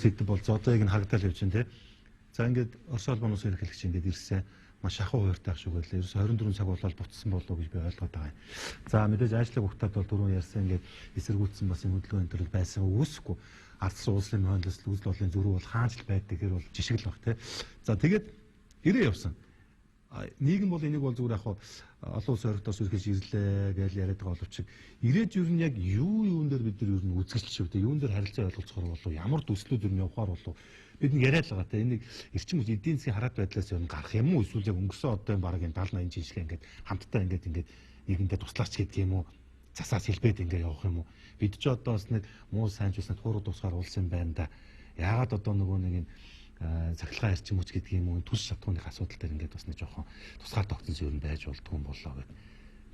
сэдв бол одоо яг н хагдаал явж байна те. За ингээд Орос улбаанаас ерөнхийлөгч ингээд ирсэн маш ахуй хууртай ах шиг байлаа. Ерөөс 24 цаг болоод буцсан болов уу гэж би ойлгоод байгаа юм. За мэдээж ажлын хугацаанд бол түрүүн ярьсан ингээд эсэргүүцсэн бас юм хөдөлгөөн энэ төр байсан үүсэхгүй. Ардсан улсын хөндлөлт үзэл бодлын зөрүү бол хаанч л байдаг гэр бол жишг л баг те. За тэгээд ирээ явсан. Нийгэм бол энийг бол зүгээр яг олон улсын хоригдоос үргэлж ирлээ гэж яриад байгаа боловч ирээд юу нь яг юун дээр бид нар юу нь үзгэлч шүү дээ. Юун дээр харилцаа ойлголцохоор болов ямар төслүүд юу нь явахаар болов бид нэг яриад л байгаа те. Энийг эрчим хүч эдийн засгийн хараат байдлаас юу гарах юм уу эсвэл яг өнгөрсөн одоо баг энэ 70 80 жилийн ингээд хамтдаа ингээд нэгэндээ туслаач гэдэг юм уу? Засаас хэлбээд ингээд явах юм уу? Бид ч одоо бас нэг муу сайн ч бас хуруу тусгаар уулсан байна да. Яагаад одоо нөгөө нэг энэ цахилгаан эрчим хүч гэдэг юм уу түлш шатхууны асуудал дээр ингээд бас нэг жоохон тусгаар тогтсон зүйл нь байж болдгүй юм болоо гэдэг.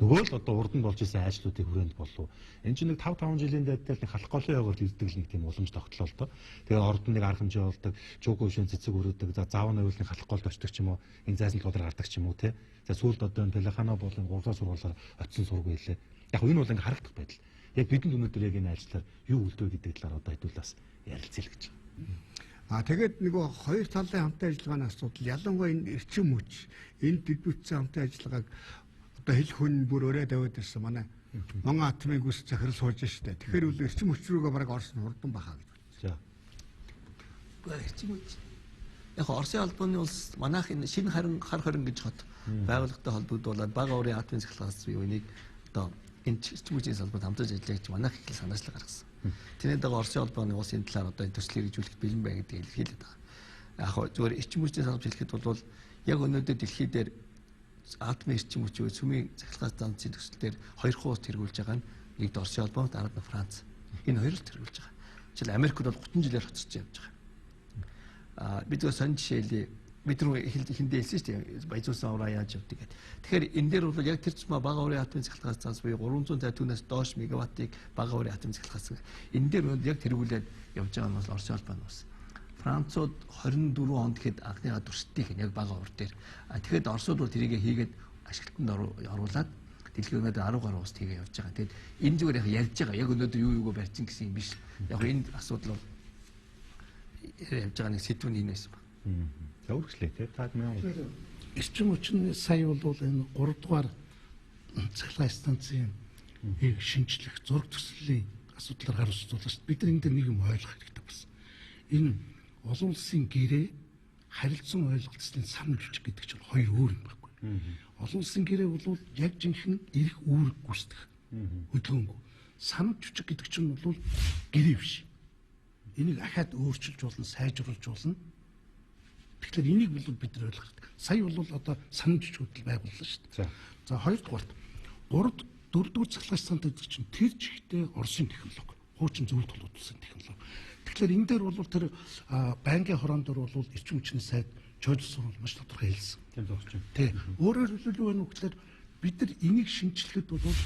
Нөгөө л одоо урд нь болж исэн ажлуудыг хүрээнд болов. Энэ чинь нэг 5 жилийн дайдтал нэг халах голын яваад ирдэг л нэг тийм уламж тогтлоо л доо. Тэгээ орд нь нэг арга хэмжээ болдог, чууг өвшин цэцэг өрөөдөг, за заавны үйлний халах голд очдог ч юм уу, энэ зайсан толгойд гардаг ч юм уу те. За сүүлд одоо энэ телехана болон 3 сургуулаар очисон сургууль лээ. Яг энэ бол ингээд харагдах байдал. Яг бидэнд өнөөдөр яг энэ ажлаар юу үлдээ гэдэг талаар одоо хэдүүлээс ярилцъя л гэж. Тэгээд нөгөө хоёр талын хамтын ажиллагааны асуудал ялангуяа энэ эрчим хүч энэ дэвтгүүцсэн хамтын ажиллагааг одоо хэл хүн бүр өрөө даваад ирсэн манай Монгол атомын гүс захирал сууж штэ. Тэгэхээр үл эрчим хүч рүүгээ бараг Орос нь хурдан бахаа гэж байна. За. Эрчим хүч. Яг Оросын албаны улс манайх энэ шинэ хар хорин гэж хот байгууллагатай холбогдуулаад бага уурын атомын цахилгаан бие үнийг одоо энэ эрчим хүчийн салбарт хамтарч ажиллаж манайх их санаачлал гаргасан. Тэрний дагуу Оросын албаны улс энэ талаар одоо төслийг хэрэгжүүлэх бэлэн бай гэдэг илэрхийлээд байгаа. Яг зөвхөн эрчим хүчний салбарт хэлэхэд бол яг өнөөдөр дэлхий дээр атомын эрчим хүч цөмийн цахилгаан станцын төсөл дээр 2 хуус хэрэгжүүлж байгаа нь нэгд Оросын албан, дараад нь Франц. Энэ хоёр л хэрэгжүүлж байгаа. Жишээл Америкт бол 30 жилээр хоцорч явж байгаа. Бид зөв сонь жишээлээ бид рүү хиндээ хэлсэн шүү дээ. Баяжуулсан авраа яаж явдаг гэдэг. Тэгэхээр энэ дээр бол яг тэр чимээ бага уурын атомын цахилгаан станц буюу 350 түүнээс доош мегаваттыг бага уурын атомын цахилгаан энэ дээр яг тэргүүлээд явж байгаа нь бол Оросын албаны улс. Францууд 24 онд гэхэд анхныхаа туршдтыг яг бага уур дээр. Тэгэхэд Оросууд бол тэрийг хийгээд ашиглалтанд оруулаад дэлхийн өнөөдөр 10 гаруй улсад хийгээ явж байгаа. Тэгэд энэ зүгээр яг ярьж байгаа. Яг өнөөдөр юу юугаа барьсан гэсэн юм биш. Яг энэ асуудал бол явж байгаа нэг сэдвүүнийнээс ба. За үргэлжлээ те. Таад мэн. Эрчим хүчний сая бол энэ 3 дугаар цахилгаан станцын шинжлэх зураг төслийн асуудлаар харуулж байгаа шүү дээ. Бид нар энэ дээр нэг юм ойлгох хэрэгтэй байна. Энэ олон улсын гэрээ харилцан ойлголцлын сан жүжиг гэдэг чинь хоёр өөр юм байхгүй. Олон улсын гэрээ бол яг жинхэнэ эрх үүрэг гүйцэтгэх хөдөлгөөнгүй. Сан жүжиг гэдэг чинь бол гэрээ биш. Энийг ахаад өөрчилж болно, сайжруулж болно. Тэгэхээр энийг бол бид нар ойлгох хэрэгтэй. Сая бол одоо сан жүжиг хөдөл байгууллаа шүү дээ. За хоёрдугаарт 4-р цахилгаан станц гэдэг чинь тэр жигтэй Оросын технологи, хуучин зөвлөлт толгойдсон технологи. Тэгэхээр энэ дээр бол тэр банкны хорон дээр бол эрчим хүчний сайд Жорж Сорос маш тодорхой хэлсэн. Тийм зогсож байна. Тий. Өөрөөр хэлбэл юу вэ гэхээр бид нар энийг шинжилэхэд бол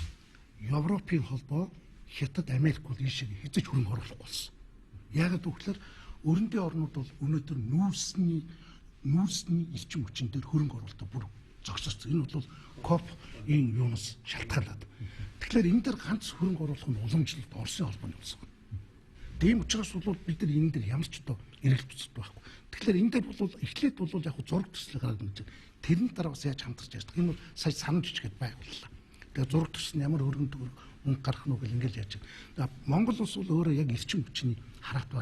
Европын холбоо, Хятад, Америк бол энэ шиг хэзээ ч хөрөнгө оруулах болсон. Яагаад гэвэл өрөндийн орнууд бол өнөөдөр нүүрсний эрчим хүчин дээр хөрөнгө оруулалтаа бүр зогсоцсон. Энэ бол КОП энэ юунаас шалтгаалаад. Тэгэхээр энэ дээр ганц хөрөнгө оруулах нь уламжлалт Оросын холбооны улс. Тийм учраас бол бид нар энэ дээр ямар ч одоо эргэлзэж байхгүй. Тэгэхээр энэ дээр бол эхлээд бол яг зураг төслийг гаргана гэж. Тэрний дараа бас яаж хамтарч яадаг. Энэ бол сая санамж чигэд байгууллаа. Тэгээ зураг төсөл нь ямар хөрөнгө мөнгө гарах нь үгүй ингээл яаж. Монгол улс бол өөрөө яг эрчим хүчний хараат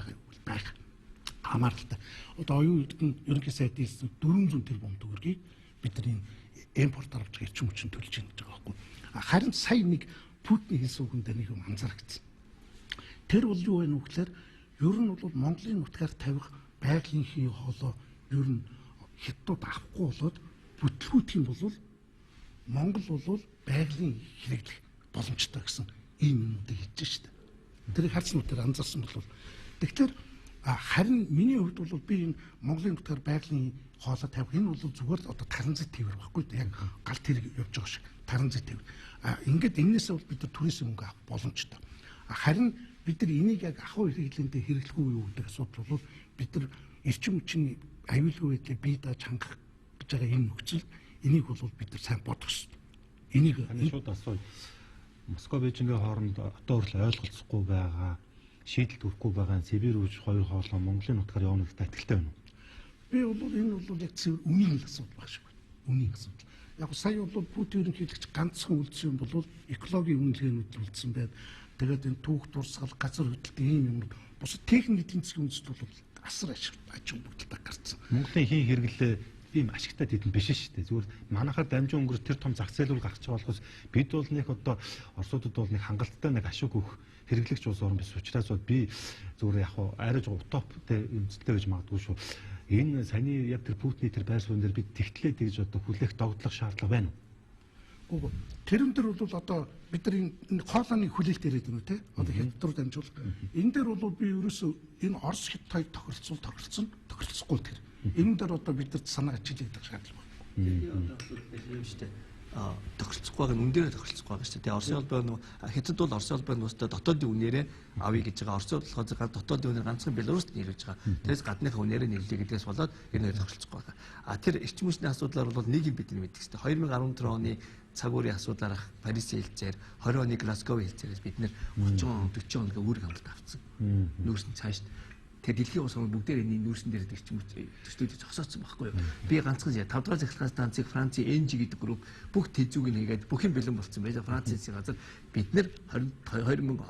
байх хамааралтай. Одоо оюун эрдэнэ ерөнхий сайдын 400 тэрбум төгрөгийг бид нар импорт авч эрчим хүчин төлж ийн гэж байгаа байхгүй. Харин сая нэг Путиний хэлсэн үгэн дээр нэг юм анзаарчихсан. Тэр бол юу вэ нөхлөөр ер нь бол Монголын нутгаар тавих байгалийн хий хоолоо ер нь хятад авахгүй болоод бүтлгүүтийн бол Монгол бол байгалийн хэрэглэх боломжтой гэсэн ийм юмнуудыг хийж штэ. Тэрийг харсан уу тэр анзаарсан бол тэгэхээр харин миний хувьд бол би энэ Монголын нутгаар байгалийн хоолоо тавих энэ бол зүгээр л одоо таранзит тээвэр баггүй яг галт хэрэг явж байгаа шиг таранзит тээвэр. Ингээд энэсээ бол бид нар түрээсээ мөнгө авах боломжтой. Харин бид нар энийг яг ахуй хэрэглэнтэй хэрэглэх үү юу гэдэг асуудал бол бид нар эрчим хүчний аюулгүй байдлыг бие дааж хангах гэж байгаа энэ нөхцөл энийг бол бид нар сайн бодох ёстой. Энийг шууд асуу. Москва Бээжингийн хооронд одоо хүртэл ойлголцохгүй байгаа. шийдэл төрөхгүй байгаа Сибирь рүү хоёр хоолоо Монголын нутгаар явна гэдэгт итгэлтэй байна уу? Би бол энэ бол яг цэвэр үнийн асуудал баг шиг байна. Үнийн асуудал. Яг сая бол Путин ерөнхийлөгч ганцхан үлдсэн юм бол экологийн үнэлгээнүүд үлдсэн байд. Тэгээд энэ түүх дурсгал газар хөдлөлт ийм юм бус техник эдийн засгийн үндэслэл бол асар аж бүгдэлтэй гарцсан. Монголын хийн хэрэглээ ийм ашигтай хэдэн биш шүү дээ. Зүгээр манайхаар дамжин өнгөрч тэр том зах зээл рүү гарч байгаа болохоос бид бол нэг одоо орсуудад бол нэг хангалттай нэг ашиг өгөх хэрэглэгч улс орн биш учраас би зүгээр яг арайж утоптэй эмзэлтэй гэж магадгүй шүү. Энэ саяны яг тэр Путиний тэр байр суурин дээр бид тэгтлээ тэгж одоо хүлээх догдлох шаардлага байна уу? Үгүй. Тэрэн дээр бол одоо бид нар энэ хоолойны хүлээлт яриад байна те. Одоо хятад руу дамжуул. Энэ дээр бол би ерөөсөө энэ Орос Хятад тохиролцохгүй тэр. Энэ дээр одоо бид нар санаа ажиллаж байгаа шаардлага байна. Одоо асуудал юм шүү дээ. Тохиролцохгүй байгаа нь үн дээр тохиролцохгүй байгаа шүү дээ. Оросын холбоо хятад бол Оросын холбооны нуустай дотоодын үнээрээ авъя гэж байгаа. Орос болохоор дотоодын үнээр ганцхан Беларуст нийлүүлж байгаа. Тэрээс гадныхаа үнээрээ нийлүүлээ гэдгээс болоод энэ хоёр тохиролцохгүй байгаа. Тэр эрчим хүчний асуудлаар бол нэг юм бидний мэддэг шүү дээ. 2014 оны цаг үеийн асуудлаар Парисын хэлцээр 20 оны Глазговын хэлцээрээс бид нэр 30 он 40 он гэх үүрэг амлалт авцсан. Нүүрсэн цааш тэр дэлхийн улс орн бүгдээр энэ нүүрсэн дээр эрчим төслүүдийг зогсооцсон байхгүй юу? Би ганцхан 5 дугаар захиргааны станцыг Францын ENGIE гэдэг групп бүх тэзүүг нэгээд бүх юм бэлэн болсон байж Францын засгийн газар бид нэр 2020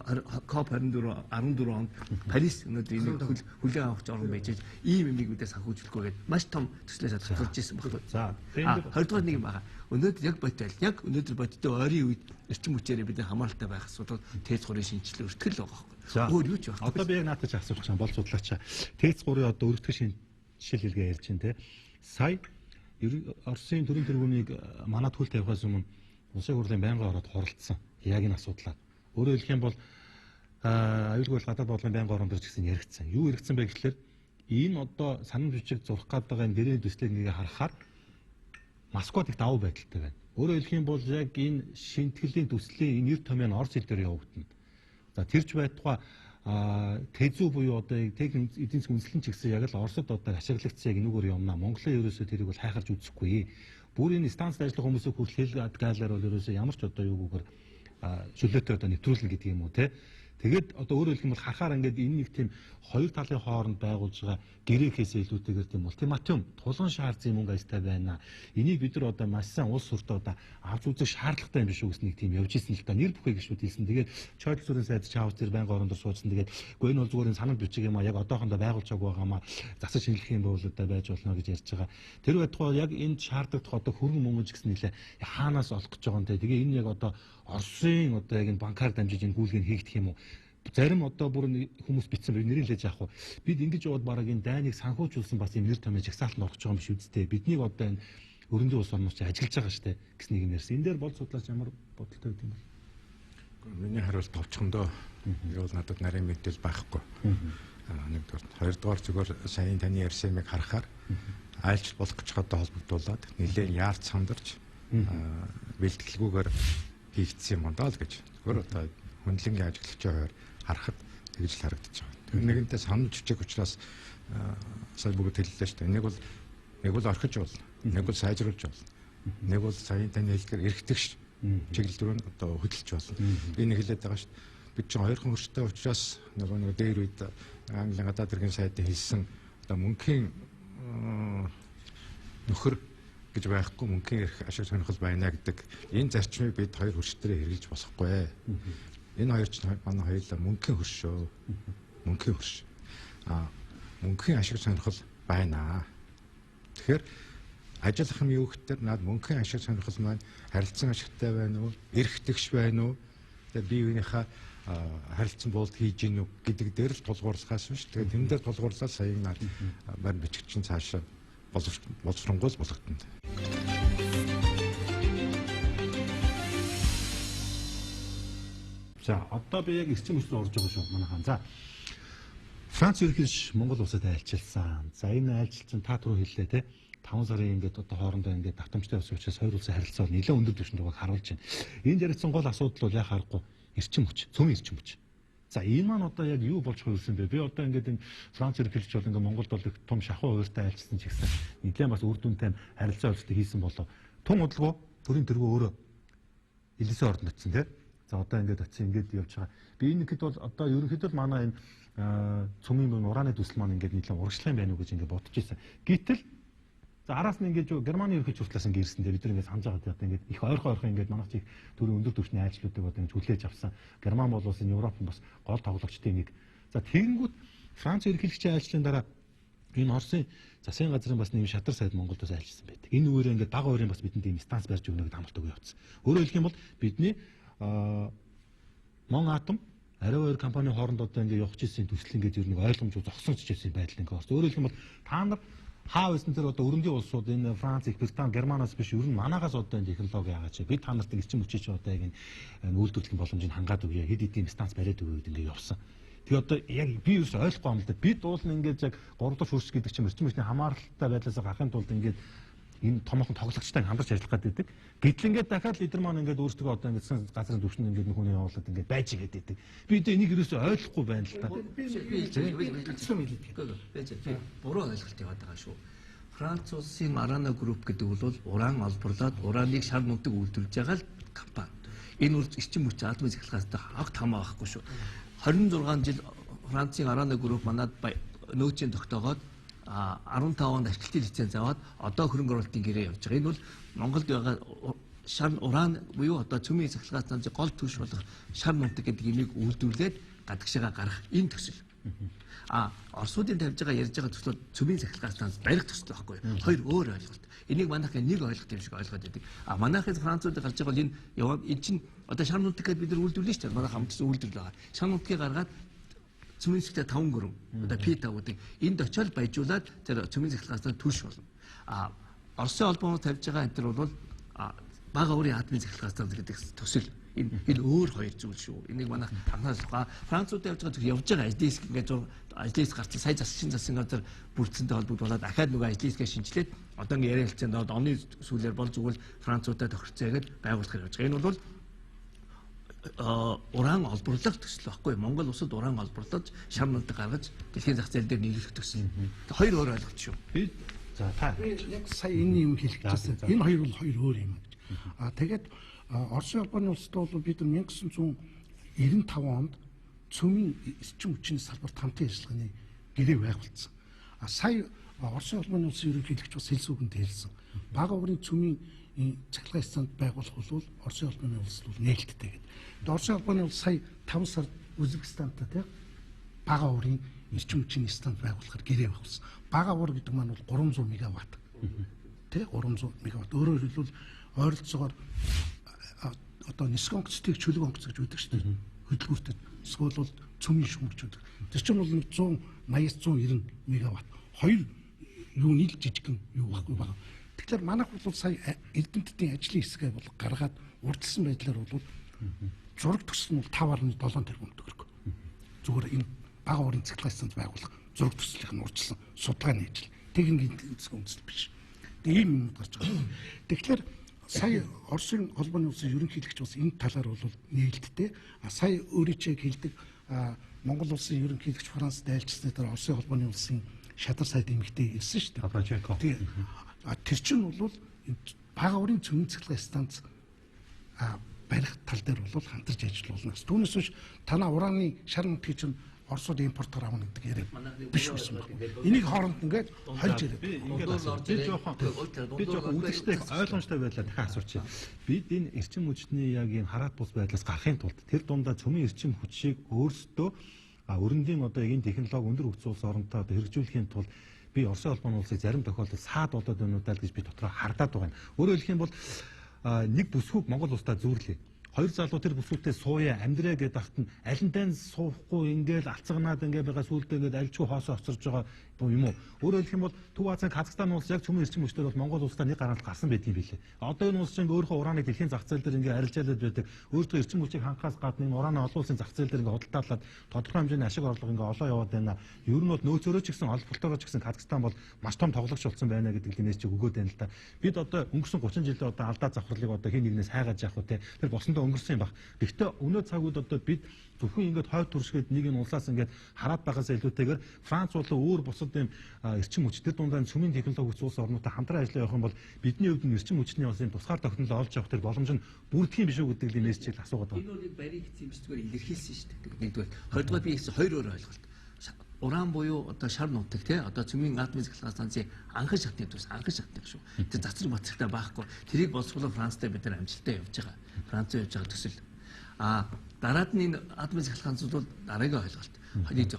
COP24 14 онд Парис өнөөдөр энэ хүлээн авах орн байж ийм юмнуудаас санхүүжүүлэхгүй гээд маш том төслөөс хадгалж ирсэн байхгүй юу? За 20 дугаар нэг юм байгаа. Өнөөдөр яг өнөөдөр бодиттой ойрын үед эрчим хүчээр бид хамааралтай байх асуудал ТЭЦ 3-ын шинжилгээ өртгөл байгаа байхгүй юу? Өөр юу ч байх. Одоо би яг наадаж асууж байгаа бол судлаачаа ТЭЦ 3-ын одоо өргөдөх шинжил хэлгээ ярьж байна те. Сая Оросын төрийн тэргүүнийг манай түл тавихаас өмнө улсын хурлын байнгын ороод хоролцсон. Яг энэ асуудлаа. Өөрөөр хэлэх юм бол аюулгүй гадаад бодлогын байнгын орон дээр ч гэсэн яригдсан. Юу яригдсан бэ гэхэлэр энэ одоо санамж бичиг зурх гээд байгаа энэ гэрээ төслийг нэгэ харахаар Москвад их давуу байдалтай байна. Өөрөөр хэлэх юм бол яг энэ шинтгэлийн төслийн энэ 90 томьёо нь Орос хэл дээр явагдана. За тэрч байтугай тэзүү буюу одоо техник эдийн засгийн үндэслэн ч гэсэн яг л Оросд одоо ашиглагдсан яг энүүгээр юмнаа. Монголын ерөөсөө тэрийг бол хайхарч үзэхгүй. Бүр энэ станцд ажиллах хүмүүсийг хүртэл хэл гайлаар бол ерөөсөө ямар ч одоо юугүйгээр шүлээтэй одоо нэвтрүүлнэ гэдэг юм уу те. Тэгээд одоо өөрөөр хэлэх юм бол харахаар ингээд энэ нэг тийм хоёр талын хооронд байгуулж байгаа гэрээхээс илүүтэйгээр тийм ультиматум тулгын шаардсан юм аястай байна. Энийг бид нар одоо маш сайн улс суртаа одоо авч үзэх шаардлагатай юм биш үү гэсэн нэг тийм явж исэн л да. Нэр бүхэй гişүүд хэлсэн. Тэгээд Чойдл зүрийн сайд Чаус тэр байнгын орондор суудсан. Тэгээд үгүй энэ бол зүгээр энэ санал бичиг юм а яг одоохондоо байгуулж байгаа байгаамаа засаж шинжлэх юм бол одоо байж болно гэж ярьж байгаа. Тэр байтугай яг энэ шаардлагатай одоо хөргөн мөнгөж гэсэн нэлээ хаанаас олох гэж байгаа юм те. Тэгээ энэ яг одоо Оросын одоо яг энэ банкар дамжиж энэ гүйлгийг хийгдэх юм уу? Зарим одоо бүр хүмүүс бичсэн нэрийг лээж яах вэ? Бид ингэж яваад бараг энэ дайныг санхүүжүүлсэн бас юм нэр томьёо жагсаалтанд орох гэж байгаа юм биш үсттэй. Бидний одоо энэ өрөндөө улс орнууд ч ажиллаж байгаа штэ гэсэн нэг юм ярьсан. Энэ дээр бол судлаач ямар бодолтой байд юм бэ? Миний хариулт товчхондоо юу бол надад нарийн мэдээлэл байхгүй. Нэгдүгээр, хоёрдугаар зүгээр саяын таны ярьсан юмыг харахаар айлч болох гэж одоо холбогдуулаад нэлээд яарч сандарч бэлтгэлгүйгээр хийгдсэн юм даа л гэж. Зүгээр одоо хөндлөнгийн ажиглагчийн хувьд харахад тэгж л харагдаж байгаа. Тэр нэгэнтээ санал жижиг учраас сая бүгд хэллээ шүү дээ. Нэг бол орхиж болно. Нэг бол сайжруулж болно. Нэг бол саяын таны хэлдгээр эргэтгэж чиглэл рүү одоо хөдөлж болно. Энэ хэлээд байгаа шүү дээ. Бид чинь хоёрхан хөрчтэй учраас нэг дээр үед Английн гадаад хэргийн сайдын хэлсэн одоо мөнхийн нөхөр гэж байхгүй мөнхийн эрх ашиг сонирхол байна гэдэг энэ зарчмыг бид хоёр хөрчтөрөө хэрэгжилж болохгүй. Энэ хоёр ч манай хоёулаа мөнхийн хөрш шүү. Мөнхийн хөрш. Мөнхийн ашиг сонирхол байна. Тэгэхээр ажиллах юм юу гэхээр над мөнхийн ашиг сонирхол маань харилцан ашигтай байна уу? Эрх тэгш байна уу? Тэгээ бие биенийхээ харилцан буулт хийж гинүү гэдэг дээр л тулгуурлахаас биш. Тэгээ тэн дээр тулгуурлаад саяын над барь бичгчин цаашаа боловсронгуул болготно. За одоо би яг эрчим хүч рүү орж байгаа шүү манайхан. За Франц ерөнхийдөө Монгол улсад айлчилсан. За энэ айлчилсан та түрүү хэллээ те 5 сарын ингээд одоо хоорондоо ингээд давтамжтай болсон учраас хоёр улсын харилцаа нэлээд өндөр түвшинд байгааг харуулж байна. Энд яригдсан гол асуудал бол яа харахгүй эрчим хүч, цөмийн эрчим хүч. За энэ маань одоо яг юу болж хөрсөн бэ? Би одоо ингээд энэ Франц ерөнхийдөө бол ингээд Монголд бол их том шахуу хуваартай айлчилсан ч гэсэн нэлээд бас үр дүнтэй харилцаа өөрсдөө хийсэн болов. Тун удалгүй төрийн тэргүү өөрөө Элисийн ордонд очсон те. За одоо ингээд очив ингээд явж байгаа. Би энэ хэд бол одоо ерөнхийдөө манай энэ цөмийн ураны төсөл маань ингээд нийлэн урагшлах юм байна уу гэж ингээд бодож ирсэн. Гэтэл за араас нь ингээд Германы ерөнхий чухлаас ингээд ирсэн дээр бид нар ингээд санаж байгаа одоо ингээд их ойрхон ингээд манайх чиг төрийн өндөр түвшний айлчлуудыг одоо ингээд хүлээж авсан. Герман бол бас энэ Европын бас гол тоглогчдын нэг. За тэгэнгүүт Франц ерөнхийлөгчийн айлчлалын дараа энэ Оросын засгийн газрын бас нэм шатар сайд Монголд бас айлчсан байдаг. Энэ үүрээ ингээд бага уурын бас бидэнд ийм станц барьж өгнө гэдэг амлалт өгөө явуулсан. Өөрөөр хэлэх юм бол бидний Мон Атом арай өөр компани хооронд одоо ингээд явж ирсэн төсөл ингээд ер нь ойлгомж зогссон ч гэсэн байдал ингээд орсон. Өөрөөр хэлэх юм бол та нар хаа байсан тэр одоо өрөндийн улсууд энэ Франц, Их Британи, Германаас биш ер нь манаагаас одоо энэ технологи яагаад чи бид та нарт эрчим хүчиж одоо яг энэ үйлдвэрлэлийн боломжийг хангаад өгье. Хэд хэдийн станц бариад өгье гэдэг ингээд явсан. Тэгээ одоо яг би ерөөс ойлгохгүй юм л да. Бид уул нь ингээд яг 3 дахь хөрс гэдэг чинь эрчим хүчний хамааралтай байдлаас гарахын тулд ингээд энэ томоохон тоглогчтой хамтарч ажиллах гэдэг. Гэтэл ингээд дахиад лидер маань ингээд өөрсдөө одоо ингээд газрын түвшинд ингээд нөхөний явуулаад ингээд байж игээд байдаг. Би одоо энийг ерөөсөө ойлгохгүй байна л да. Би буруу ойлголт яваад байгаа шүү. Франц улсын Arana Group гэдэг бол уран олборлоод ураныг шар нүдэг үйлдвэрлэж байгаа л компани. Энэ үл эрчим хүч атомын цахилгаантай хагт хамаа байхгүй шүү. 26 жил Францын Arana Group манад нөөцийн тогтоогоод 15 онд ашиглалтын лиценз аваад одоо хөрөнгө оруулалтын гэрээ явж байгаа. Энэ бол Монголд байгаа шар уран буюу одоо цөмийн цахилгаан гол түвш болох шар нүдэг гэдэг имийг үйлдвэрлээд гадагшаага гарах энэ төсөл. Оросуудын тавьж байгаа ярьж байгаа төслүүд цөмийн цахилгаан станц барих төсөл байхгүй юу? Хоёр өөр ойлголт. Энийг манайхын нэг ойлголт юм шиг ойлгоод байдаг. Манайхын Францууд гарч байгаа бол энэ чинь одоо шар нүдэг гэдээ бид нар үйлдвэрлэж шүү дээ. Манай хамтсан үйлдвэрлэл байгаа. Шар нүдгийг гаргаад цөмийн цэглээ 5 гөрөм одоо P5-уудыг энд очиод баяжуулаад тэр цөмийн цэглээс түлш болно. Оросын холбоонууд тавьж байгаа энэ төр бол бага өөрийн атомын цэглээс гэдэг төсөл. Энэ өөр хоёр зүйл шүү. Энийг манайх анхаарах. Францууд явж байгаа ажлын хэсэг ингээд ажлын гарсан сая засгийн газар бүрдсэнтэй холбогдуулаад дахиад нөгөө ажлын хэсгээ шинжилээд одоо ингээд яриа хэлцээнд оны сүүлээр бол зүгээр Француудад тохирцоогээд байгуулах гэж байгаа. Энэ бол уран олборлох төсөл байхгүй. Монгол улсад уран олборлож шар нүдэг гаргаж дэлхийн зах зээл дээр нийлүүлэх төсөл. Хоёр өөр ойлголт шүү. Би за та яг сая энэ юм хэлэх гэсэн. Энэ хоёр бол хоёр өөр юм гэж. Тэгээд Оросын холбооны улсад бол бид 1995 онд цөмийн эрчим хүчний салбарт хамтын ажиллагааны гэрээ байгуулсан. Сая Оросын холбооны улсын ерөнхийлөгч бас хэлсүүгэнд хэлсэн. Бага уурын цөмийн цахилгаан станц байгуулах бол Оросын холбооны улс бол нээлттэй гэдэг. Оросын холбооны улс сая 5 сард Узбекистантай тийм бага уурын эрчим хүчний станц байгуулахар гэрээ байгуулсан. Бага уур гэдэг маань бол 300 мегаватт. Тэ 300 мегаватт. Өөрөөр хэлбэл ойролцоогоор одоо нисэх онгоцтыг чөлөг онгоц гэж үүдэг шүү дээ. Хөдөлгүүртэй. Эсвэл бол цөмийн шүмгч үүдэг. Тэр чинь бол 180-аас 190 мегаватт. Хоёр юу нийл жижигхэн юу байхгүй байна. Тэгэхээр манайх бол сая эрдэмтдийн ажлын хэсгээ бол гаргаад урдсан байдлаар бол зураг төсөл нь 5.7 тэрбум төгрөг. Зүгээр энэ бага уурын цахилгаан станц байгуулах зураг төслийнх нь урдсан судалгааны ажил. Техникийн үндэслэл биш. Тэгээ ийм юм гарч байгаа. Тэгэхээр сая Оросын холбооны улсын ерөнхийлөгч бас энэ талаар бол нээлттэй. Сая өөрөө ч хэлдэг Монгол улсын ерөнхийлөгч Францад айлчсны дараа Оросын холбооны улсын шадар сайд эмэгтэй ирсэн шүү дээ. Тэр чинь бол бага уурын цөмийн цахилгаан станц барих тал дээр бол хамтарч ажиллуулна. Түүнээс биш танаа ураны шар нүдгийг чинь Оросууд импортоор авна гэдэг яриа биш байсан байна. Энийг хооронд ингээд хольж ирээд. Би жоохон үдштэй ойлгомжтой байдлаар дахин асуучих. Бид энэ эрчим хүчний яг энэ хараат бус байдлаас гарахын тулд тэр дундаа цөмийн эрчим хүчийг өөрсдөө өрөндийн одоо энэ технологи өндөр хөгжсөн улс оронтой хэрэгжүүлэхийн тулд би Оросын холбооны улсыг зарим тохиолдолд саад болоод байна уу гэж би дотроо хардаад байгаа юм. Өөрөөр хэлэх юм бол нэг бүсгүйг Монгол улстай зүүрлэе. Хоёр залуу тэр бүсгүйтэй сууя амьдраа гэдэг ахт нь алинтай суухгүй ингээл алцганаад ингээ байгаа сүулдэ ингээд альчгүй хоосоо хоцорж байгаа юм уу? Өөрөөр хэлэх юм бол Төв Азийн Казахстан улс яг цөмийн эрчим хүчтэй бол Монгол улстай нэг гараалт гарсан байдгийг билээ. Одоо энэ улс чинь өөрийнхөө урааныг дэлхийн зах зээл дээр ингээ арилжаалаад байдаг. Өөртөө эрчим хүчийг хангахаас гадна энэ ураанаа олон улсын зах зээл дээр ингээ худалдаалаад тодорхой хэмжээний ашиг орлого ингээ олоо яваад байна. Ер нь бол нөөцөөрөө ч гэсэн олболтоороо ч гэсэн Казахстан бол маш том тоглогч болсон байна гэдэг линээс чи өгөөд байна л да. Бид одоо өнгөрсөн 30 жилийн одоо алдаа завхралыг одоо хин нэгнээс хайгааж явах уу те. Тэр босондоо өнгөрсөн юм баг. Гэхдээ өнөө цаг үед одоо бид зөвхөн ингээд хойд туршгээд нэг нь улсаас ингээд хараад байгаасаа илүүтэйгээр Франц болон өөр бусад юм эрчим хүчтэй дундаа цөмийн технологи хүч улс орнуудтай хамтран ажиллаа явах юм бол бидний хувьд нь эрчим хүчний бас юм тусгаар тогтнол олж авах тэр боломж нь бүрдэх юм биш үү гэдэг л мессежийг асуугаад байна. Энэ бол барийг эцсийн бичгээр илэрхийлсэн шүү дээ. Нэгдүгээр, хоёрдугаар би гэсэн хоёр өөр ойлголт. Уран буюу одоо шар нутаг тий одоо цөмийн атомын цахилгаан станцын анхан шатны төс анхан шатны шүү. Тэр цацраг бацрагтай байхгүй. Тэрийг боловсруулах Францтай бид нар амжилттай явж байгаа. Франц явж байгаа төсөл. Дараад нь энэ атомын цахилгаанцууд бол дараагийн ойлголт.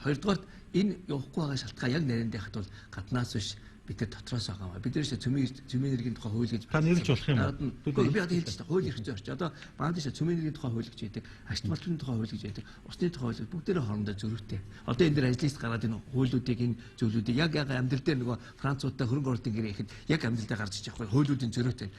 Хоёрдугаар энэ явахгүй байгаа шалтгаан яг нарийн дэхад бол гаднаас биш бид нар дотроос байгаа. Бид нар цөмийн энергийн тухай хууль гэж та нэрлж болох юм уу? Би одоо хэлж байна. Хууль эрх зүйн орч. Одоо Бангладеш цөмийн энергийн тухай хууль гэж байдаг. Ашигт малчны тухай хууль гэж байдаг. Усны тухай хууль бүгдээрээ хоорондоо зөрүүтэй. Одоо энэ дэр ажлыст гараад энэ хуулиудыг энэ зөвлүүдийг яг амьдрал дээр нөгөө Француудтай хөрөнгө оруулалтын гэрээ ихэд яг амьдрал дээр гарч иж явахгүй хуулиудын зөрүүтэй.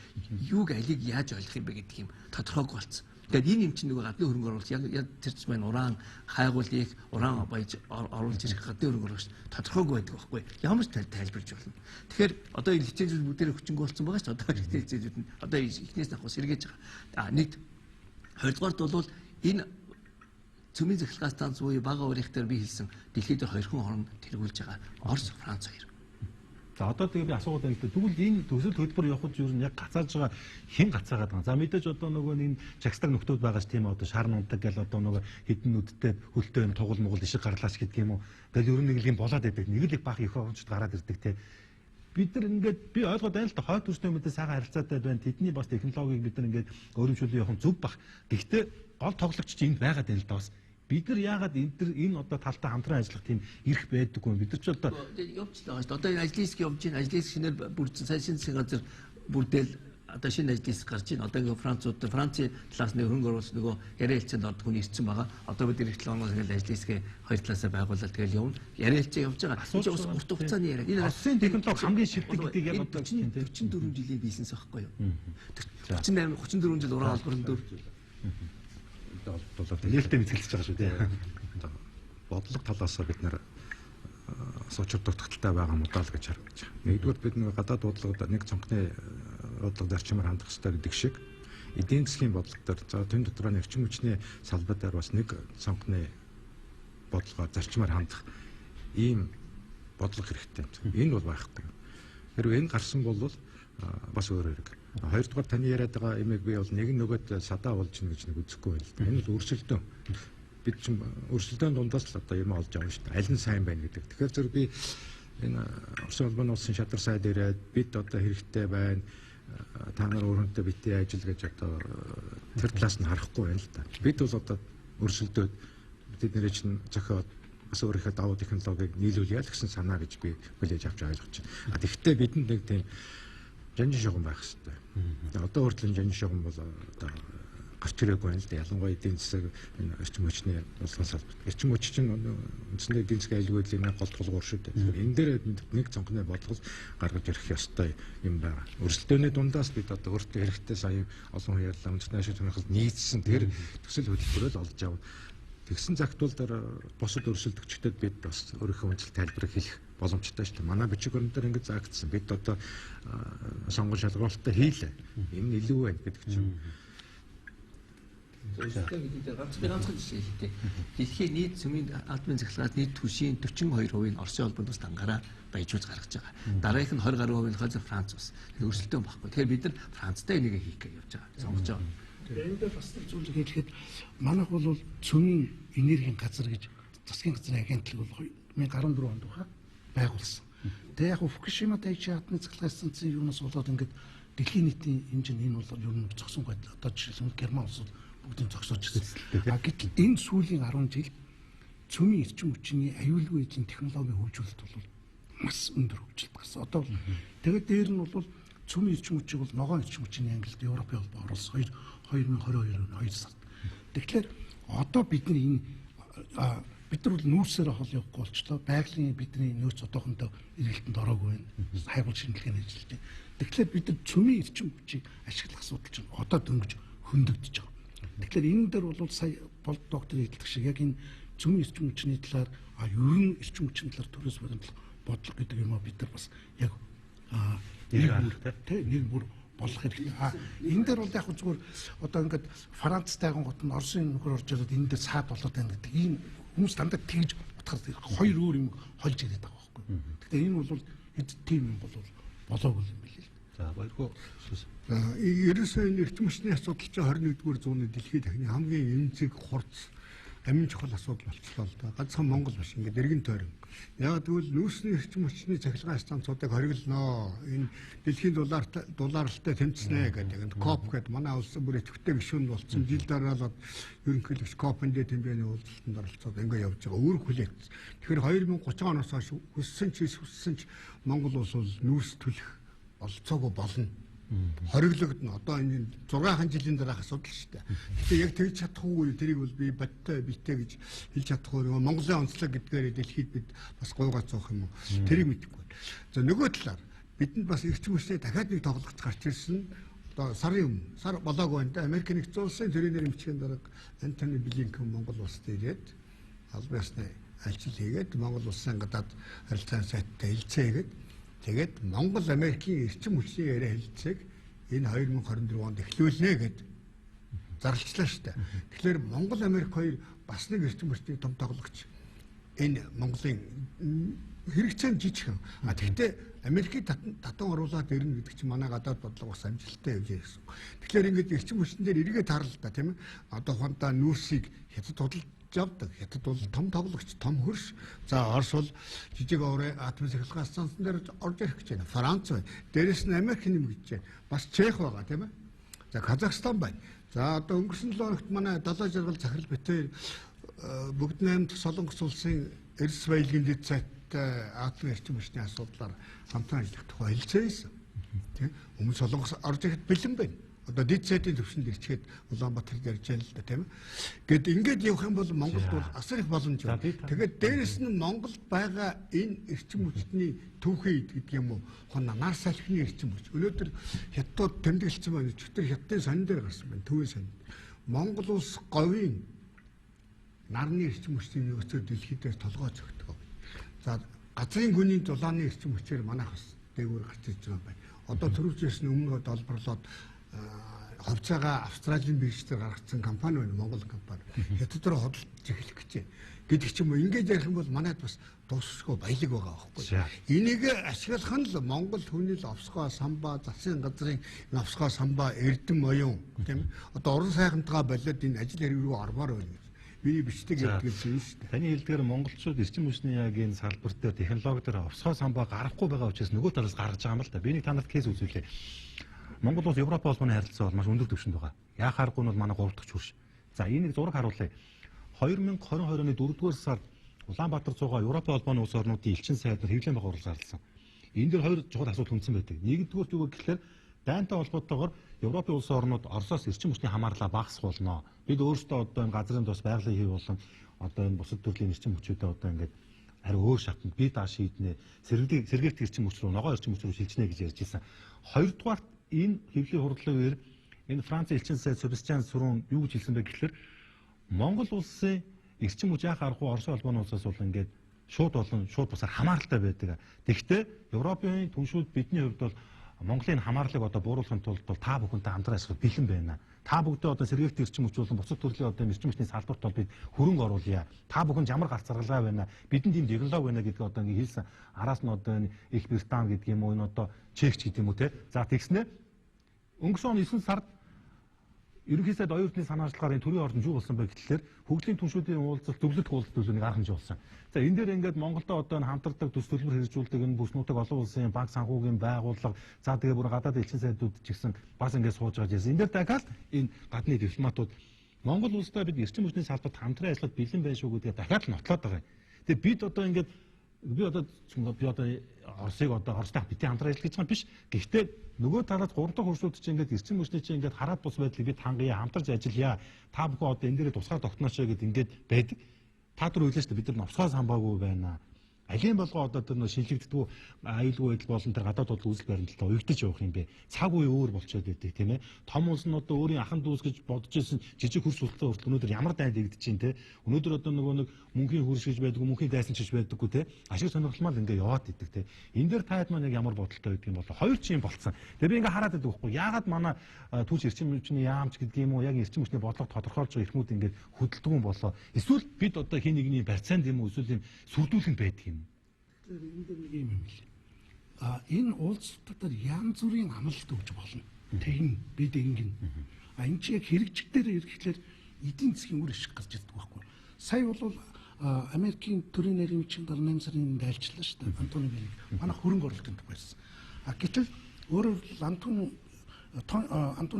Юуг алиг яаж ойлгох юм бэ гэдэг юм тодорхойг болсон. Тэгэхээр энэ юм чинь нөгөө гадны хөрөнгө оруулалт яг тэр чинь маань уран хайгуулыг уран баяж оруулж ирэх гадны хөрөнгө оруулалт тодорхойгүй байдаг байхгүй ямар ч тайлбарж болно. Тэгэхээр одоо энэ лицензүүд бүгдээр хүчинг болсон байгаа шүү дээ. Одоо лицензүүд нь одоо ихнээс авах сэргээж байгаа. Нэг хоёрдугаард бол энэ цөмийн цахилгаан станц буюу бага урих дээр би хэлсэн дэлхийд хоёрхан орн тэргүүлж байгаа Орос, Франц хоёр. За одоо тэгээ би асуугаад байна л да. Тэгвэл энэ төсөл хөтөлбөр явахд юу нэг гацааж байгаа хэн гацаагаад байгаа. За мэдээж одоо нөгөө энэ чагсдаг нөхдүүд байгаа ч тийм одоо шар нундаг гэл одоо нөгөө хідэн нүдтэй хөлтэй юм тугал мугал ишиг гарлаач гэдэг юм уу. Тэгэл ер нь нэг л юм болоод байдаг. Нэг л их бах их овчд гараад ирдэг те. Бид нар ингээд би ойлгоод байна л да. Хойд төрсний мэдээ сайхан харилцаатай байна. Тэдний бас технологиг бид нар ингээд өөрөмшүүлэн явах зөв бах. Гэхдээ гол тоглогч чинь энд байгаад байна л да бас. Бид нар яагаад энэ одоо талтай хамтран ажиллах тийм эрх байдаггүй юм. Бид нар ч одоо явчлаа шүү дээ. Одоо энэ ажлын явж байна. Ажлын шинээр бүрдсэн сайн шинэ газар бүрдээл одоо шинэ ажлын гарч байна. Одоо ингээ Францын талаас нь хөрөнгө оруулалт нөгөө яриа хэлцээнд орд хүн ирсэн байгаа. Одоо бид 7 хоногоос ингээл ажлын хоёр талаасаа байгуулалт тэгэл явна. Яриа хэлцээ явж байгаа. Энэ бас урт хугацааны яриа. Энэ Оросын технологи хамгийн шилдэг гэдгийг яг одоо 44 жилийн бизнес байхгүй юу? 34 жил уран албарын дөр нээлттэй мэдлэлж байгаа шүү дээ. Бодлого талаас бид нэр сууч дутагдaltaй байгаа юм удаа л гэж харагдаж байна. Нэгдүгээр бид нэг гадаад бодлогод нэг цонхны бодлого зарчмаар хандах хэрэгтэй гэдэг шиг эдийн засгийн бодлого дээр за тэн дотор нь эрчим хүчний салбар дээр бас нэг цонхны бодлогоор зарчмаар хандах ийм бодлого хэрэгтэй юм. Энэ бол байхгүй. Хэрвээ энэ гарсан бол бас өөр хэрэг. Хоёрдугаар таны яриад байгаа имийг би бол нэг нөгөөд садаа болж гин гэж нэг үзэхгүй байл. Энэ бол өрсөлдөөн. Бид чинь өрсөлдөөн дундаас л одоо юм олж авна шүү дээ. Аль нь сайн байна гэдэг. Тэгэхээр зөв би энэ Оросын улбаны улсын шадар сайд ирээд бид одоо хэрэгтэй байна. Та нар өөрөнтэй битээ ажил гэж одоо тэр талаас нь харахгүй байна л да. Бид бол одоо өрсөлдөөд тэдний чинь зохиод бас өөрийнхөө давуу технологиг нийлүүлъя л гэсэн санаа гэж би хүлээж авч ойлгож байна. Тэгэхдээ бидэнд нэг тийм жанжин шугам байх хэрэгтэй. Одоо хүртэл жанжин шугам бол одоо гарч ирээгүй байна л да. Ялангуяа эдийн засаг эрчим хүчний улсын салбарт. Эрчим хүч чинь үндсэндээ эдийн засгийн аюулгүй нэг гол тулгуур шүү дээ. Энэ дээр нэг цонхны бодлого гаргаж ирэх ёстой юм байна. Өрсөлдөөний дундаас бид одоо өөртөө хэрэгтэй сая олон хүн ярьлаа үндэсний ашиг сонирхолд нийцсэн тэр төсөл хөтөлбөрөөл олж авна. Тэгсэн загтвал дээр бусад өрсөлдөгчдөд бид бас өөрийнхөө үнэлэл тайлбарыг хэлэх боломжтой шүү дээ. Манай бичиг баримт дээр ингэж заагдсан. Бид одоо сонгон шалгуулалтаа хийлээ. Энэ нь илүү байна гэдэг чинь. Ганцхан жишээ хэлээ. Дэлхийн нийт цөмийн атомын цахилгаан нийт түвшийн 42% нь Оросын улбанд ус дангаараа баяжуулж гаргаж байгаа. Дараагийнх нь 20% нь хойд Франц ус. Өрсөлдөөн багхгүй. Тэгэхээр бид нар Францтай энийг хийх гэж явж байгаа. Сонгож байгаа. Тэгээд энэ дээр бас нэг зүйл хэлэхэд манайх бол цөмийн энергийн газар гэж засгийн газрын агентлаг бол 2014 онд байгуулсан. Тэгээ яг Фукушима Дайчи атомын цахилгаан станцын юунаас болоод ингээд дэлхийн нийтийн хэмжээнд энэ бол ер нь зогсон байдал. Одоо жишээлбэл Герман улсууд бүгдийг зогсоож ирсэн. Гэтэл энэ сүүлийн 10 жил цөмийн эрчим хүчний аюулгүй эзэн технологийн хөгжүүлэлт бол маш өндөр хөгжилт гарсан. Одоо тэгээд дээр нь бол цөмийн эрчим хүчийг бол ногоон эрчим хүчний ангилалд Европын холбоо оруулсан 2022 оны 2 сард. Тэгэхээр одоо бид нар энэ бид нар бол нүүрсээр хол явахгүй болчлоо. Байгалийн бидний нөөц одоохондоо эргэлтэнд ороогүй байна. Хайгуул шинжилгээний ажиллаж байна. Тэгэхээр бид нар цөмийн эрчим хүчийг ашиглах асуудал чинь одоо дөнгөж хөндөгдөж байгаа. Тэгэхээр энэ дээр бол сая бол доктор хэлдэг шиг яг энэ цөмийн эрчим хүчний талаар ер нь эрчим хүчний талаар төрөөс бодлого гэдэг юм а бид нар бас яг нэг бүр болох хэрэгтэй. Энэ дээр бол яг зүгээр одоо ингээд Францтайган гот нь Оросын нөхөр орж ирээд энэ дээр саад болоод байна гэдэг ийм хүмүүс дандаа тэгж утгаар хоёр өөр юм холж ирээд байгаа байхгүй. Гэхдээ энэ бол хэд тийм юм бол болоогүй юм билээ. За баяргүй. Ерөөсөө энэ эрчим хүчний асуудал чинь 21-р зууны дэлхийд дахны хамгийн эмзэг хурц амин чухал асуудал болчихлоо л да. Ганцхан Монгол биш ингээд эргэн тойрон. Яг тэгвэл нүүрсний эрчим хүчний цахилгаан станцуудыг хориглоно. Энэ дэлхийн дулаарлалтай тэмцэнэ гэдэг. КОП гэдэг манай улс бүр идэвхтэй гишүүн болсон. Жил дараалал ерөнхийлөгч КОП-ын дэд хэмжээний уулзалтанд оролцоод ингээд явж байгаа. Өөр хүлээгдсэн. Тэгэхээр 2030 оноос хойш хүссэн ч Монгол улс бол нүүрс төлөх болцоогүй болно. Хориглогдно. Одоо энэ 6 жилийн дараах асуудал шүү дээ. Гэхдээ яг тэгж чадахгүй тэрийг бол би бодтой битээ гэж хэлж чадахгүй. Монголын онцлог гэдгээр дэлхийд бид бас гойгоо цоох юм уу? Тэрийг мэдэхгүй. За нөгөө талаар бидэнд бас эрчим хүчтэй дахиад нэг тоглогч гарч ирсэн. Одоо сарын өмнө сар болоогүй энэ Америк нэгдсэн улсын төрийн нэрийн бичгийн дарга Антони Блинкен Монгол улсад ирээд албан ёсны альчил хийгээд Монгол улсын гадаад харилцааны сайттай хэлцээгээд тэгээд Монгол Америкийн эрчим хүчний яриа хэлцээг энэ 2024 онд эхлүүлнэ гэд зарлчлаа шүү дээ. Тэгэхээр Монгол Америк хоёр бас нэг эрчим хүчний том тоглогч. Энэ Монголын хэрэгцээ жижигхэн. Тэгэхдээ Америкийг татан оруулаад ирнэ гэдэг чинь манай гадаад бодлого бас амжилттай явж байгаа гэсэн. Тэгэхээр ингээд эрчим хүчнэр дээр эргээд харна л да тийм ээ. Одоо хондоо нүүрсийг хятад худалдаж явдаг. Хятад бол том тоглогч, том хөрш. За Орос бол жижиг оврын атомын цахилгаан станцсан дээр орж ирэх гэж байна. Франц байна. Дээрээс нь Америк нэмэгдэж байна. Бас Чех байгаа тийм ээ. За Казахстан байна. За одоо өнгөрсөн 7 хоногт манай далай жаргал захирал битээр бүгд 8 Солонгос улсын эрс баялагын дэд сайттай атомын эрчим хүчний асуудлаар хамтран ажиллах тухай хэлцээсэн. Тийм. Өмнө Солонгос орж ирэхэд бэлэн байна. Одоо дэд сайтын төвшөнд ирчгээд Улаанбаатар ярьж байна л да тийм ээ. Гэт ингээд явах юм бол Монголд бол асар их боломж байна. Тэгээд дээрэс нь Монголд байгаа энэ эрчим хүчний түүхий гэдэг юм уу? Нар салхины эрчим хүч. Өнөөдөр хятадууд тэмдэглэсэн байна. Өчигдөр хятадын сонин дээр гарсан байна. Төвийн сонин. Монгол улс говийн нарны эрчим хүчний нөөцөөр дэлхийд толгой зөгтгөө. За газрын гүний дулааны эрчим хүчээр манайх бас дээгүүр гарч ирж байгаа юм байна. Одоо төрөвчөөс нь өмнө долбарлоод хувьцаагаа Австралийн биржээр гаргацсан компани байна, Монгол компани. Хятад руу хөдөлж эхлэх гэж гэдэг ч юм уу. Ингээд ярих юм бол манайд бас дуусахгүй баялаг байгаа байхгүй. Энийг ашиглах нь л Монгол хүний л овсгоо самбаа, засгийн газрын овсгоо самбаа, эрдэм оюун тийм ээ. Одоо уран сайхантайгаа болоод энэ ажил хэрэг рүү ормоор байна гэж. Миний бичдэг ярьдаг юм шүү дээ. Таны хэлдгээр монголчууд эрчим хүчний яг энэ салбар дээр технологи дээр овсгоо самбаа гарахгүй байгаа учраас нөгөө талаас гаргаж байгаа юм л да. Би нэг танарт кейс үзүүлээ. Монгол улс Европ улсны харилцаа бол маш өндөр түвшинд байгаа. Яахааргүй нь бол манай 3 дахь хөрш. За энийг зураг харуулъя. 2020 оны 4-р сард Улаанбаатар цугаа Европ холбооны улс орнуудын элчин сайдаар хэвлэлийн баг оруулж гаргалсан. Энэ дээр хоёр чухал асуудал хүндсэн байдаг. Нэгдүгээр юу гэхээр дайнтай холбоотойгоор Европын улс орнууд Оросоос эрчим хүчний хамаарлаа багасгах болно. Бид өөрсдөө одоо энэ газрын тус байгалийн хэв болон одоо энэ бусад төрлийн эрчим хүчүүдэд одоо ингээд ари өөр шатнд би дааш шийднэ. Сэргээлт эрчим хүч рүү, ногоон эрчим хүч рүү шилжнэ гэж ярьж ирсэн. Хоёрдугаар энэ хэвлэлийн хурлын үеэр энэ Франц элчин сайд Себастьян Сүрэн юу гэж хэлсэн бэ гэхээр Монгол улсын эрчим хүч яах аргагүй Оросын холбооны улсаас бол ингээд шууд бусаар хамааралтай байдаг. Тэгэхдээ Европын түншүүд бидний хувьд бол Монголын хамаарлыг одоо бууруулахын тулд бол та бүхэнтэй хамтран ажиллах бэлэн байна. Та бүгдээ одоо сэргээгт эрчим хүч болон бусад төрлийн одоо эрчим хүчний салбарт бол бид хөрөнгө оруулъя. Та бүхэн ямар гарц заргалгаа байна. Бидэнд ийм технологи байна гэдгийг одоо ингэ хэлсэн. Араас нь одоо энэ Их Британи гэдэг юм уу энэ одоо Чехч гэдэг юм уу те. За тэгснэ өнгөрсөн 9 сард ерөнхий сайд оюутны санаачлагаар энэ төрийн ордонд юу болсон бэ гэхлээр хөгжлийн түншүүдийн уулзалт зөвлөлт хуулбарыг арга хэмжээ болсон. За энэ дээр ингээд Монголдо одоо хамтардаг төс төлбөр хэрэгжүүлдэг энэ бүснүүдийг олон улсын банк санхүүгийн байгууллага за тэгээ бүр гадаад элчин сайдууд ч гэсэн бас ингээд сууж байгаа гэсэн. Энэ дээр дахиад энэ гадны дипломатууд Монгол улстай бид эрчим хүчний салбарт хамтран ажиллаад бэлэн байх шүү гэдгээ дахиад нь нотлоод байгаа юм. Тэгээ бид одоо ингээд би одоо Оросыг одоо Оростай битгий хамтран ажиллаж гэж байгаа биш. Гэхдээ нөгөө талаас 3 дахь хөршүүд чинь ингээд эрчим хүчний чинь ингээд хараад бус байдлыг бид хангая хамтарч ажиллая. Та бүхэн одоо энэ дээрээ тусгаар тогтнооч гэдэг ингээд байдаг. Та түр үйлээ шүү дээ бид нар новсгоо самбаагүй байна. Алийн болгоо одоо тэр шинжлэгддэг аюулгүй байдал болон тэр гадаад бодлого үүсэл баримталтаа уягдаж явах юм бэ. Цаг үе өөр болчиход байдаг тийм ээ. Том улс нь одоо өөрийн ахын дүүс гэж бодож исэн жижиг хөрс сурталчилгаа хүртэл өнөөдөр ямар дайнд игдэж чинь те. Өнөөдөр одоо нөгөө нэг мөнхийн хөрс гэж байдгүй, мөнхийн дайсан ч гэж байдаггүй те. Ашиг сонирхолмал ингээ яваад идэг те. Энэ дээр таад маань яг ямар бодолтой байдаг юм бол хоёр ч юм болцсон. Тэгээ би ингээ хараад байдаг байхгүй. Яагаад манай түүч эрчим хүчний яамч гэдэг юм уу, яг эрчим хүчний бодлого тодорхойлж байгаа эрхмүүд ингээ хөдөлдөг юм болоо. Эсвэл бид одоо хин нэгний барьцаанд юм уу, эсвэл юм сүрдүүлэн байдаг юм. Тэгэхээр энэ дээр нэг юм л. Энэ уулзалтаар янз бүрийн амлалт өгч болно. Тэгин бид ингэн. Энэ чи яг хэрэгжих дээр ирэхлээр эдийн засгийн үр ашиг гарч ирдэг байхгүй. Сая бол Америкийн төрийн нарийн бичгийн 8 сарын дайлчлаа шүү дээ. Антони Блинкен манай хөрөнгө оруулалтын тug байсан. Гэтэл өөрөөр Антони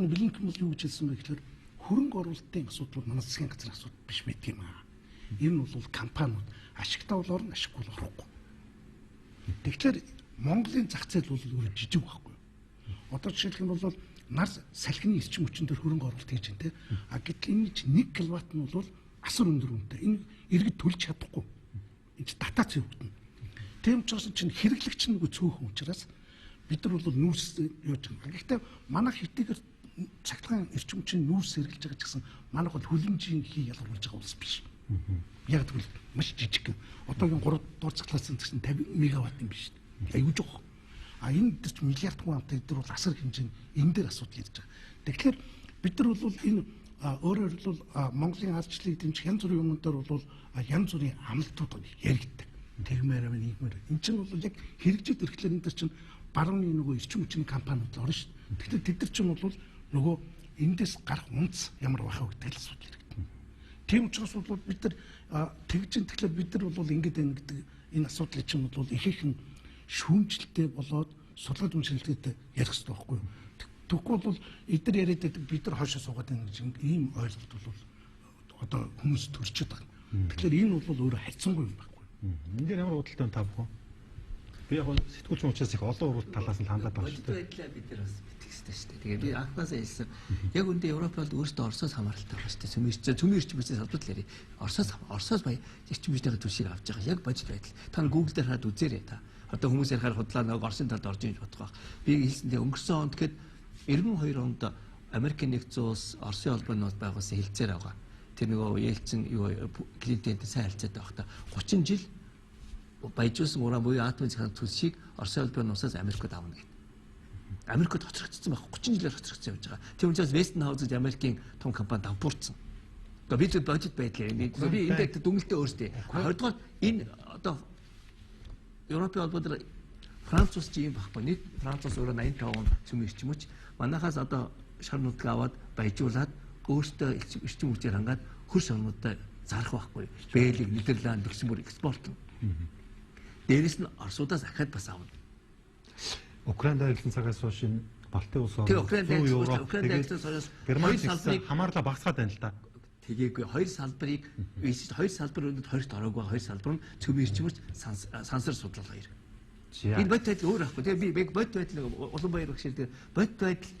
Блинкен бол юу гэж хэлсэн бэ гэхээр хөрөнгө оруулалтын асуудал бол манай засгийн газрын асуудал биш байдаг юм аа. Энэ бол компаниуд ашигтай бол орно, ашиггүй бол орохгүй. Тэгэхээр Монголын зах зээл бол өөр жижиг байхгүй. Одоо жишээлх нь бол нар салхины эрчим хүчин дээр хөрөнгө оруулалт хийж байна те. Гэтэл энэ чинь 1 кВт нь бол асар өндөр үнэтэй. Энэ иргэд төлж чадахгүй. Энэ чинь татаац явагдана. Тийм учраас чинь хэрэглэгч нэг цөөхөн учраас бид нар бол нүүрс яаж байгаа. Гэхдээ манайх хэдийгээр цахилгаан эрчим хүчин нүүрс хэрэглэж байгаа ч гэсэн манайх бол хөлөмжийн хий ялгаруулж байгаа улс биш. Яг тэгвэл маш жижиг. Одоогийн 3 дугаар цахилгаан гэсэн 50 мегаватт юм биш. Аюул жоох. Энэ дэвч миллиард хүн амтай дээр бол асар хэмжээний энэ дээр асуудал ирж байгаа. Тэгэхээр бид нар бол энэ өөрөөр хэлбэл Монголын ардчлалыг дэмжих янз бүрийн юмнууд дээр бол янз бүрийн амлалтууд яригддаг. Тэгмээр нийгмээр. Энэ чинь бол яг хэрэгжиж ирэхлээр энэ төр чинь барууны нөгөө эрчим хүчний компаниуд орно шүү дээ. Тэгэхээр тэд нар чинь бол нөгөө эндээс гарах үнц ямар байх вэ гэдэг асуудал ирэгдэнэ. Тийм учраас бол бид нар тэгж тэгэхээр бид нар бол ингэж байна гэдэг энэ асуудлыг чинь бол ихээхэн шүүмжлэлтэй болоод судалгаа дүншилтэйтэй ярих хэрэгтэй байхгүй юу? Тэгэхгүй бол эдгээр яриад байдаг бид нар хойшоо суугаад байна гэж ийм ойлголт бол одоо хүмүүс төрчөд байгаа. Тэгэхээр энэ бол өөрөө хайцсангүй юм байхгүй. Энэ дээр ямар бодолтой та бүхэн? Би яг сэтгүүлч учраас их олон уралт талаас нь хандаад байна шүү дээ. Байдлаа бид нар бас мэдэх хэрэгтэй шүү дээ. Тэгээ би анхнаасаа хэлсэн. Яг үндэ Европ бол өөрсдөө Оросоос хамааралтай байгаа шүү дээ. Цөмийн эрчим хүчний салбарт л ярив. Оросоос баяа эрчим хүчний түвшийг авч байгаа. Яг божид байдал. Та Google дээр хараад үзээрэй та. Одоо хүмүүс ярихаар худлаа нэг Оросын талд орж иж бодох байх. Би хэлсэндээ өнгөрсөн онд гэхэд 92 онд Америкийн нэгдсэн улс Оросын холбооны байгуулсан хилцээр байгаа. Тэр нөгөө Ельцин Клинтонтэй сайн харилцаатай байхдаа 30 жил баяжуулсан уран буюу атомын захиргааны төлсийг Оросын холбооны улсаас Америкт авна гэдэг. Америкт хоцрогдсон байх 30 жилээр хоцрогдсон явж байгаа. Тийм учраас Westinghouse гэж Америкийн том компани давпуурсан. Тэгээд бид божид байдлаа. Би энэ дээр дүнэлтээ өөрсдөө. Хоёрдугаар энэ одоо Европын холбоонд Франц улс чинь юм баггүй. Нийт Франц улс өөрөө 85 он цөмийн эрчим хүч. Манайхаас одоо шар нутаг аваад баяжуулаад өөртөө эрчим хүчээр хангаад хөрс орнуудад зарах байхгүй. Бэлэг, Нидерланд, Люксембург экспорт. Дээрээс нь Оросудаас ахаад бас авна. Украинд ажилласан цагаас хойш энэ Балтийн улс орнууд Украинд ажилласан Германы хамаарлаа багасгаад байна л да. Тэгээгүй хоёр салбарыг хоёр салбар өнөд хоёрт ороогүй хоёр салбар нь цөмийн эрчим хүч сансар судалгаа хоёр. Энэ бод байдал өөр ахгүй. Тэгээ би бод байдал Улаанбаатар багш дээр бод байдал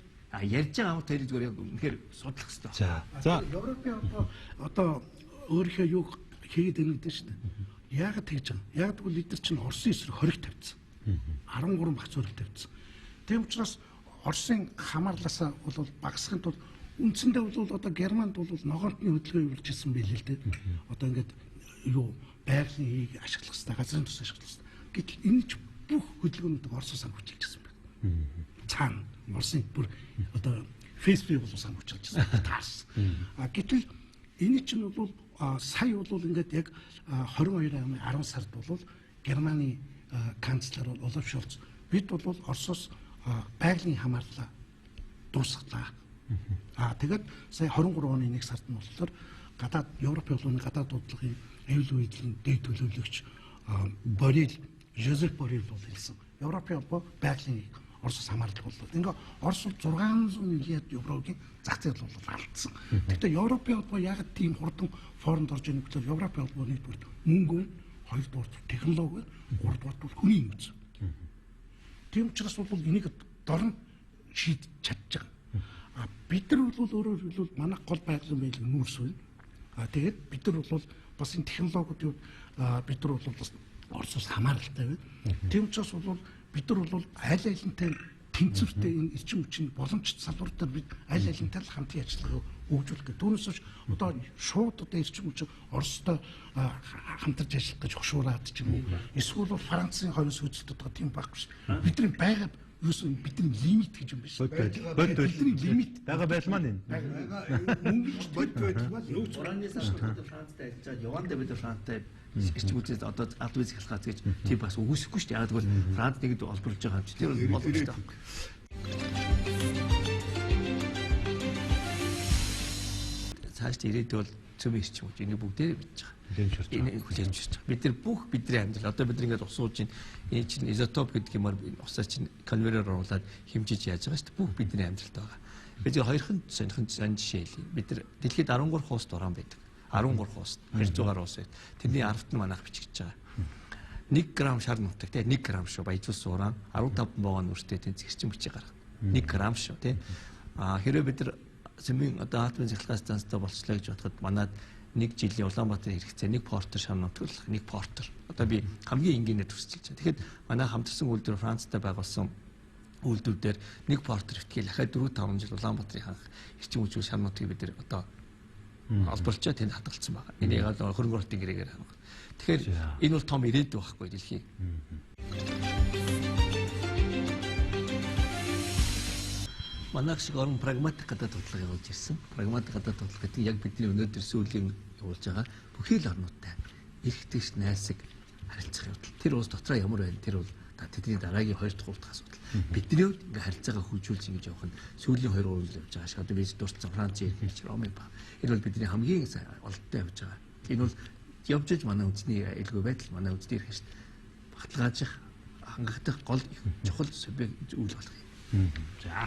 ярьж байгаа хамт хоёр зүгээр үнэхээр судлах хэрэгтэй. За Европын одоо өөрийнхөө юу хийгээд байна гэдэг шүү дээ. Яагаад тэгж байгаа? Яг тэгвэл лидер чинь Оросын эсрэг хориг тавьсан. 13 багц хориг тавьсан. Тийм учраас Оросын хамаарласаа бол багасхын тулд үндсэндээ бол одоо Германд бол ногоонтны хөдөлгөөн явуулж ирсэн байлээ л дээ. Одоо ингээд юу байгалийн ашиглах хэрэгтэй, газрын тус ашиглах хэрэгтэй. Гэтэл энэ ч бүх хөдөлгөөнүүдийг Оросоос санхүүжилж ирсэн байна. Цаана Оросын бүр одоо Facebook бол санхүүжилж ирсэн. Таарс. Гэтэл энэ чинь бол сая бол ингээд яг 22 оны 10 сард бол Германы канцлер Олаф Шольц бид бол Оросоос байгалийн хамаарлаа дуусгалаа. Тэгээд сая 23 оны 1 сард нь болохоор гадаад Европын улсын гадаад дуудлагын аюулгүй байдлын дэд төлөөлөгч Боррел Жозеф Боррел бол хэлсэн. Европын улс байгалийн Оросоос хамаардаг боллоо. Ингээ Орос бол 600 миллиард еврогийн зах зээл бол алдсан. Гэхдээ Европын улс яг тийм хурдан формд орж ирэх гэхээр Европын улс нэгдүгээр мөнгө, хоёрдугаар технологи, гуравдугаар хүний нөөц. Тийм учраас бол энийг дорн шийдэж чадчих. Бид нар бол өөрөөр хэлбэл манай гол байгалийн байдлыг нүүрс байна. Тэгээд бид нар бол бас энэ технологиуд бид нар бол бас Оросоос хамааралтай байна. Тийм учраас бол бид нар бол аль алинтай тэнцвэртэй энэ эрчим хүчний боломжит салбартаар бид аль алинтай л хамтын ажиллагаа хөгжүүлэх гэх. Түүнээс хойш одоо шууд одоо эрчим хүч Оростой хамтарч ажиллах гэж хошуураад ч юм уу. Эсвэл бол Францын хойноос хөдөлтөд байгаа тийм байхгүй ш. Бидний байгаад юусэн бидний лимит гэж юм биш. Бидний лимит байгаа байл маань энэ. Мөнгө бод байдал нөөц Ураны санхүүжилт Францтай ажиллаж Яванд бид Францтай эрчим хүчээс одоо аль виз хэлхаац гэж тийм бас үүсэхгүй шүү дээ. Яг тэгвэл Франц нэгэд олборлож байгаа юм чи тэр боломжтой. Цааш ирээдүйд бол цөмийн эрчим хүч энийг бүгдээрээ бич байгаа. Энэ хүлээж авч байгаа. Бид нар бүх бидний амьдрал одоо бид ингээд ус ууж чинь энэ чинь изотоп гэдэг юмар усаа чинь конвейерээр оруулаад хэмжиж яаж байгаа шүү дээ. Бүх бидний амьдралд байгаа. Бид хоёрхан сонирхолтой жишээ хэлье. Бид нар дэлхийд 13 хууст уран байдаг. 13 хууст 200 уус байт. Тэрний 10-т нь манайх бичигдэж байгаа. 1 грамм шар нутаг тий 1 грамм шүү баяжуулсан уран 15 богоо нүртэй тэнцэх эрчим хүчийг гаргана. 1 грамм шүү тий. Хэрэв бид нар цэвэн одоо атомын цахилгаан станцтай болцлоо гэж бодоход манад 1 жилийн Улаанбаатарын хэрэгцээ 1 портер шар нутаг 1 портер. Одоо би хамгийн энгийнээр төсөж байгаа. Тэгэхэд манай хамтарсан үйлдвэр Францтай байгуулсан үйлдвэрээр 1 портер ихтгэл ахаа 4-5 жил Улаанбаатарын ханх эрчим хүчний шар нутгийг бид нар одоо олборлчоо тэнд хадгалсан байна. Энийг хөрөнгө оруулалтын гэрээгээр хангах. Тэгэхээр энэ бол том ирээдүй байхгүй дэлхийн. Манайх шиг орон прагматик гадаад бодлого явуулж ирсэн. Прагматик гадаад бодлого гэдэг яг бидний өнөөдөр сүүлийн явуулж байгаа бүхий л орнуудтай эрхтэйч найсаг харилцах явдал. Тэр улс дотроо ямар байна? Тэр бол тэдний дараагийн 2 дахь 3 дахь асуудал. Бидний хувьд ингээ харилцаагаа хөгжүүлж ингэж явах нь сүүлийн 2 үйл явж байгаа шиг. Одоо бид дурдсан Франц, Ирч, Роми ба. Энэ бол бидний хамгийн олдтой явж байгаа. Энэ бол явж иж манай үндэсний аюулгүй байдал, манай үндэсний эрх шүү дээ. Баталгаажих, хангагдах гол чухал субъект үйл болох юм. За